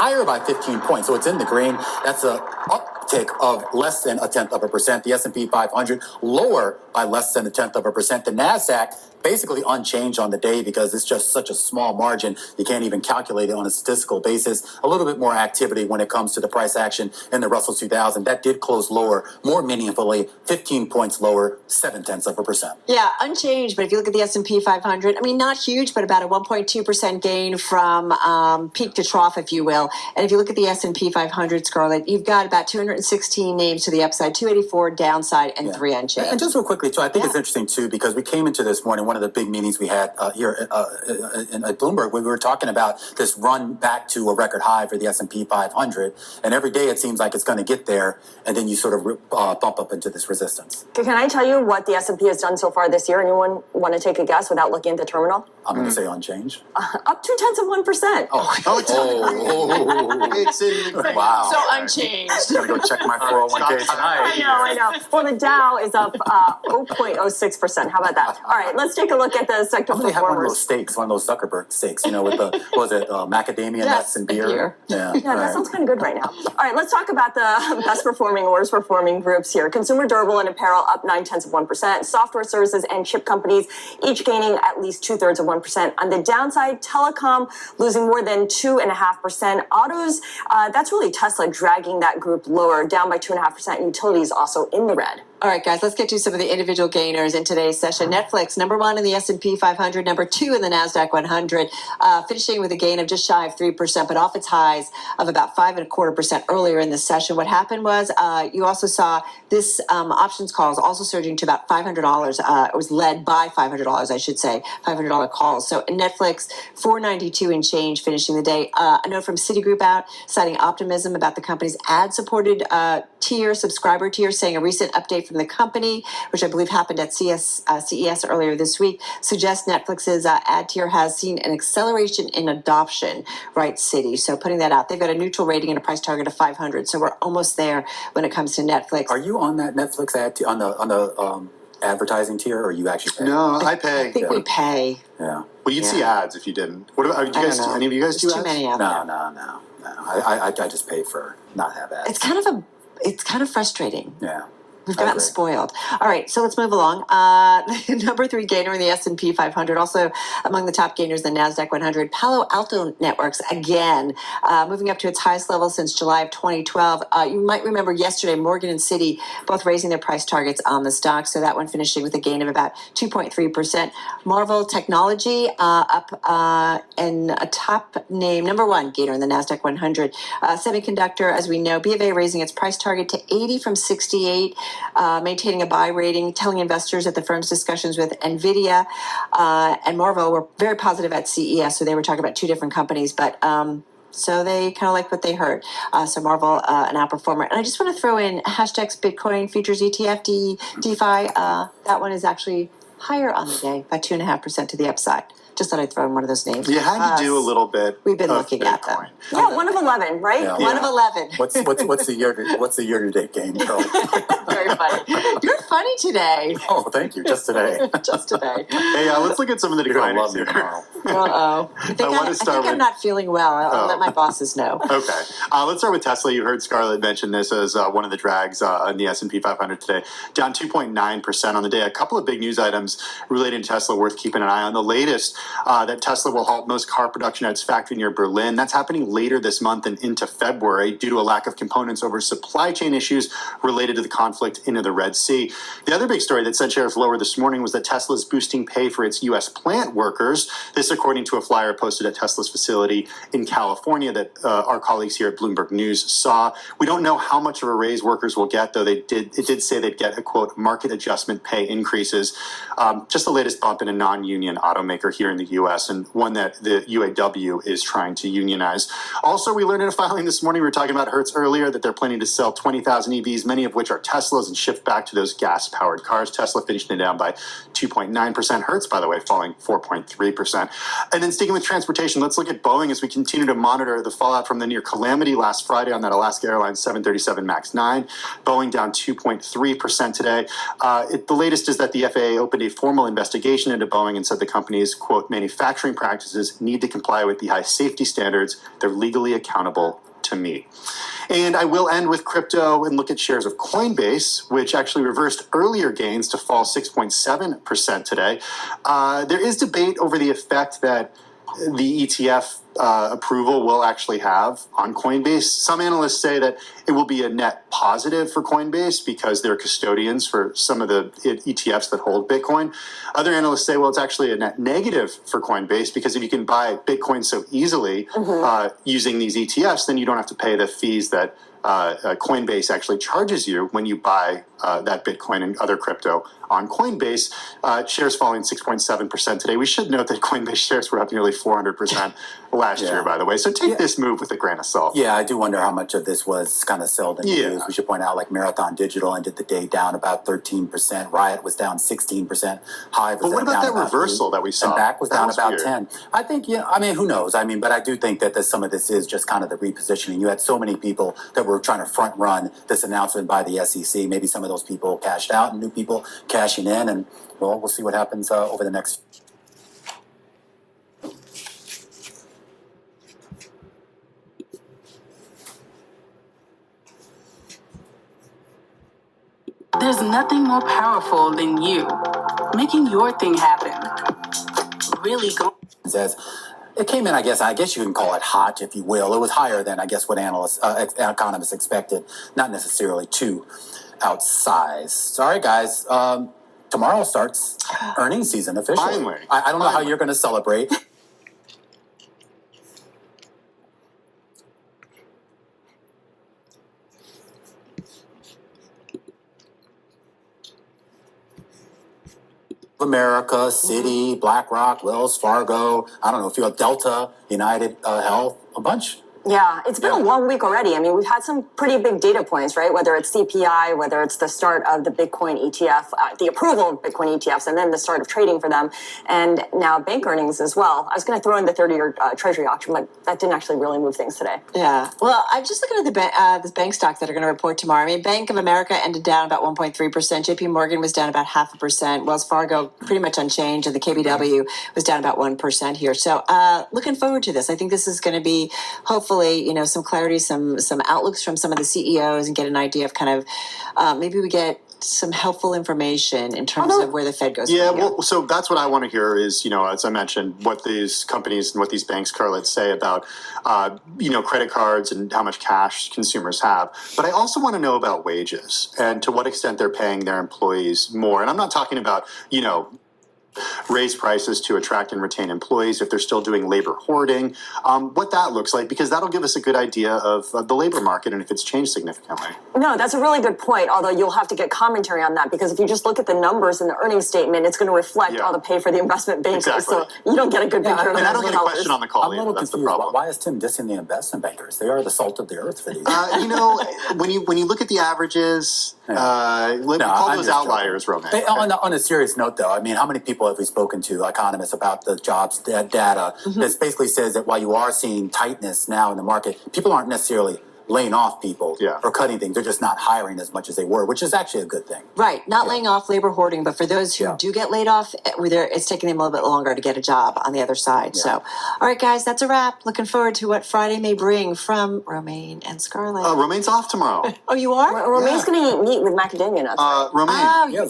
higher by 15 points. So it's in the green. That's a uptick of less than 0.1%. The S&P 500 lower by less than 0.1%. The NASDAQ basically unchanged on the day because it's just such a small margin. You can't even calculate it on a statistical basis. A little bit more activity when it comes to the price action in the Russell 2000. That did close lower, more meaningfully, 15 points lower, 0.7%. Yeah, unchanged. But if you look at the S&P 500, I mean, not huge, but about a 1.2% gain from peak to trough, if you will. And if you look at the S&P 500, Scarlett, you've got about 216 names to the upside, 284 downside, and 3 unchanged. And just real quickly, too, I think it's interesting, too, because we came into this morning, one of the big meetings we had here at Bloomberg, when we were talking about this run back to a record high for the S&P 500, and every day it seems like it's going to get there, and then you sort of bump up into this resistance. Can I tell you what the S&P has done so far this year? Anyone want to take a guess without looking at the terminal? I'm going to say unchanged. Up 0.2%. It's in the wow. So unchanged. Gotta go check my 401k tonight. I know. Well, the Dow is up 0.06%. How about that? All right, let's take a look at the sector They have one of those performers. steaks, one of those Zuckerberg steaks, with the, what was it, macadamia nuts and beer? Yeah, that sounds kind of good right now. All right, let's talk about the best performing or worst performing groups here. Consumer durable and apparel up 0.9%. Software services and chip companies each gaining at least 0.2%. On the downside, telecom losing more than 2.5%. Autos, that's really Tesla dragging that group lower, down by 2.5%. Utilities also in the red. All right, guys, let's get to some of the individual gainers in today's session. Netflix, number 1 in the S&P 500, number 2 in the NASDAQ 100, finishing with a gain of just shy of 3%, but off its highs of about 5.25% earlier in the session. What happened was you also saw this options calls also surging to about $500. It was led by $500, I should say, $500 calls. So Netflix, $492 and change, finishing the day. A note from Citigroup out, citing optimism about the company's ad-supported subscriber tier, saying a recent update from the company, which I believe happened at CES earlier this week, suggests Netflix's ad tier has seen an acceleration in adoption, right, Citi. So putting that out, they've got a neutral rating and a price target of 500. So we're almost there when it comes to Netflix. Are you on that Netflix ad on the advertising tier, or are you actually pay? No, I pay. I think we pay. Yeah. Well, you'd see ads if you didn't. What about, any of you guys do There's ads? too many out there. No. I just pay for not have ads. It's kind of frustrating. Yeah. We've gotten spoiled. All right, so let's move along. Number 3 gainer in the S&P 500, also among the top gainers in the NASDAQ 100, Palo Alto Networks, again, moving up to its highest level since July of 2012. You might remember yesterday, Morgan and Citi both raising their price targets on the stock, so that one finishing with a gain of about 2.3%. Marvell Technology up in a top name, number 1 gainer in the NASDAQ 100. Semiconductor, as we know, BofA raising its price target to 80 from 68. Maintaining a buy rating, telling investors that the firm's discussions with NVIDIA and Marvell were very positive at CES, so they were talking about 2 different companies, but so they kind of like what they heard. So Marvell, an outperformer. And I just want to throw in Hashdex Bitcoin Futures ETF, DeFi. That one is actually higher on the day by 2.5% to the upside. Just thought I'd throw in one of those names. You had to do a little bit. We've been looking at them. Yeah, 1 of 11, right? Yeah. 1 of 11. What's the year to date gain, Carol? Very funny. You're funny today. Oh, thank you. Just today. Just today. Hey, let's look at some of the You're gonna love decliners me here. tomorrow. Uh-oh. I think I'm not feeling well. I'll let my bosses know. Okay. Let's start with Tesla. You heard Scarlett mention this as one of the drags in the S&P 500 today, down 2.9% on the day. A couple of big news items related to Tesla worth keeping an eye on. The latest, that Tesla will halt most car production at its factory near Berlin. That's happening later this month and into February due to a lack of components over supply chain issues related to the conflict into the Red Sea. The other big story that sent shares lower this morning was that Tesla is boosting pay for its U.S. plant workers. This according to a flyer posted at Tesla's facility in California that our colleagues here at Bloomberg News saw. We don't know how much of a raise workers will get, though it did say they'd get a, quote, market adjustment pay increases. Just the latest bump in a non-union automaker here in the U.S. and one that the UAW is trying to unionize. Also, we learned in a filing this morning, we were talking about Hertz earlier, that they're planning to sell 20,000 EVs, many of which are Teslas, and shift back to those gas-powered cars. Tesla finishing it down by 2.9%. Hertz, by the way, falling 4.3%. And then sticking with transportation, let's look at Boeing as we continue to monitor the fallout from the near calamity last Friday on that Alaska Airlines 737 MAX 9. Boeing down 2.3% today. The latest is that the FAA opened a formal investigation into Boeing and said the company is, quote, quote, manufacturing practices need to comply with the high safety standards they're legally accountable to meet. And I will end with crypto and look at shares of Coinbase, which actually reversed earlier gains to fall 6.7% today. There is debate over the effect that the ETF approval will actually have on Coinbase. Some analysts say that it will be a net positive for Coinbase because they're custodians for some of the ETFs that hold Bitcoin. Other analysts say, well, it's actually a net negative for Coinbase because if you can buy Bitcoin so easily using these ETFs, then you don't have to pay the fees that Coinbase actually charges you when you buy that Bitcoin and other crypto on Coinbase. Shares falling 6.7% today. We should note that Coinbase shares were up nearly 400% last year, by the way. So take this move with a grain of salt. Yeah, I do wonder how much of this was kind of seldom used. We should point out, like Marathon Digital ended the day down about 13%. Riot was down 16%. Hive was But what about that reversal that we saw? And back was down about weird. 10. I think, I mean, who knows? I mean, but I do think that some of this is just kind of the repositioning. You had so many people that were trying to front run this announcement by the SEC. Maybe some of those people cashed out and new people cashing in. And, well, we'll see what happens over the next. There's nothing more powerful than you making your thing happen. Really go. As it came in, I guess you can call it hot, if you will. It was higher than, I guess, what economists expected, not necessarily too outsized. All right, guys. Tomorrow starts earnings season officially. Finally. I don't know how you're going to celebrate. America, Citi, BlackRock, Wells Fargo, I don't know if you have Delta, United Health, a bunch. Yeah, it's been a long week already. I mean, we've had some pretty big data points, right? Whether it's CPI, whether it's the start of the Bitcoin ETF, the approval of Bitcoin ETFs, and then the start of trading for them, and now bank earnings as well. I was going to throw in the 30-year Treasury auction, but that didn't actually really move things today. Yeah. Well, I'm just looking at the bank stocks that are going to report tomorrow. I mean, Bank of America ended down about 1.3%. JP Morgan was down about 0.5%. Wells Fargo pretty much unchanged, and the KBW was down about 1% here. So looking forward to this. I think this is going to be hopefully, some clarity, some outlooks from some of the CEOs and get an idea of kind of maybe we get some helpful information in terms of where the Fed goes. Yeah, well, so that's what I want to hear is, as I mentioned, what these companies and what these banks, Scarlett, say about, credit cards and how much cash consumers have. But I also want to know about wages and to what extent they're paying their employees more. And I'm not talking about, raise prices to attract and retain employees, if they're still doing labor hoarding, what that looks like, because that'll give us a good idea of the labor market and if it's changed significantly. No, that's a really good point, although you'll have to get commentary on that, because if you just look at the numbers in the earnings statement, it's going to reflect all the pay for the investment bankers, so you don't get a good picture of And I don't the get a question on the call I'm a little either. That's confused. the problem. Why is Tim dissing the investment bankers? They are the salt of the earth for these. When you look at the averages, call I'm those just outliers, Roman. Hey, on a serious note, though, I mean, how many people have we spoken to, economists, about the jobs data that basically says that while you are seeing tightness now in the market, people aren't necessarily laying off people or cutting things. They're just not hiring as much as they were, which is actually a good thing. Right. Not laying off, labor hoarding, but for those who do get laid off, it's taking them a little bit longer to get a job on the other side. So, all right, guys, that's a wrap. Looking forward to what Friday may bring from Romaine and Scarlett. Romain's off tomorrow. Oh, you are? Romaine's going to meet with macadamia nuts. Romaine. Oh, Yeah,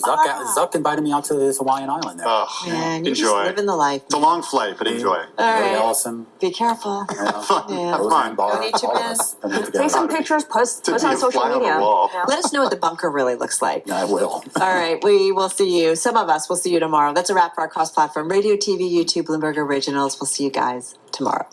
Zuck invited me out to this Hawaiian island there. man, you're just enjoy. living the life. It's a long flight, but enjoy. All right. Ellison. Be careful. Have fun. Yeah. Have fun. Bar, Don't eat your all of mess. us. Take some pictures, post on social fly on the media. wall. Yeah. Let us know what the bunker really looks like. I will. All right, we will see you. Some of us will see you tomorrow. That's a wrap for our cross-platform radio, TV, YouTube, Bloomberg Originals. We'll see you guys tomorrow.